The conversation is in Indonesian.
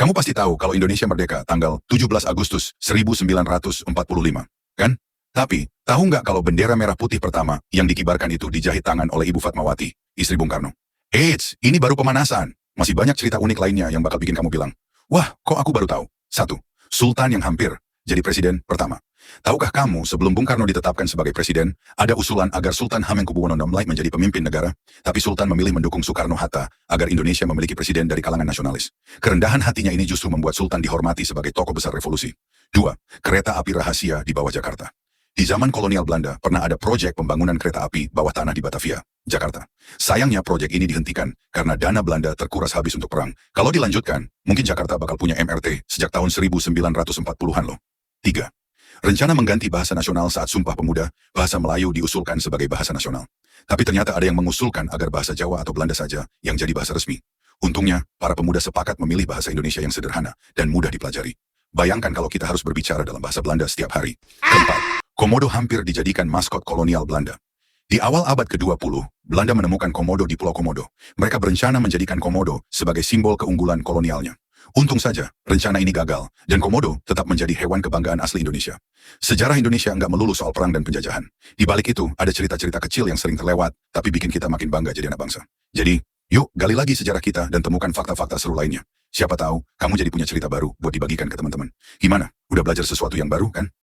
Kamu pasti tahu kalau Indonesia merdeka tanggal 17 Agustus 1945, kan? Tapi, tahu nggak kalau bendera merah putih pertama yang dikibarkan itu dijahit tangan oleh Ibu Fatmawati, istri Bung Karno? Eits, ini baru pemanasan. Masih banyak cerita unik lainnya yang bakal bikin kamu bilang, wah, kok aku baru tahu? 1. Sultan yang hampir jadi presiden pertama. Tahukah kamu sebelum Bung Karno ditetapkan sebagai presiden, ada usulan agar Sultan Hamengkubuwono IX menjadi pemimpin negara, tapi Sultan memilih mendukung Soekarno-Hatta agar Indonesia memiliki presiden dari kalangan nasionalis. Kerendahan hatinya ini justru membuat Sultan dihormati sebagai tokoh besar revolusi. 2. Kereta api rahasia di bawah Jakarta. Di zaman kolonial Belanda, pernah ada proyek pembangunan kereta api bawah tanah di Batavia, Jakarta. Sayangnya proyek ini dihentikan karena dana Belanda terkuras habis untuk perang. Kalau dilanjutkan, mungkin Jakarta bakal punya MRT sejak tahun 1940-an loh. 3. Rencana mengganti bahasa nasional saat Sumpah Pemuda, bahasa Melayu diusulkan sebagai bahasa nasional. Tapi ternyata ada yang mengusulkan agar bahasa Jawa atau Belanda saja yang jadi bahasa resmi. Untungnya, para pemuda sepakat memilih bahasa Indonesia yang sederhana dan mudah dipelajari. Bayangkan kalau kita harus berbicara dalam bahasa Belanda setiap hari. Keempat, Komodo hampir dijadikan maskot kolonial Belanda. Di awal abad ke-20, Belanda menemukan Komodo di Pulau Komodo. Mereka berencana menjadikan Komodo sebagai simbol keunggulan kolonialnya. Untung saja, rencana ini gagal, dan Komodo tetap menjadi hewan kebanggaan asli Indonesia. Sejarah Indonesia nggak melulu soal perang dan penjajahan. Di balik itu, ada cerita-cerita kecil yang sering terlewat, tapi bikin kita makin bangga jadi anak bangsa. Jadi, yuk gali lagi sejarah kita dan temukan fakta-fakta seru lainnya. Siapa tahu, kamu jadi punya cerita baru buat dibagikan ke teman-teman. Gimana? Udah belajar sesuatu yang baru, kan?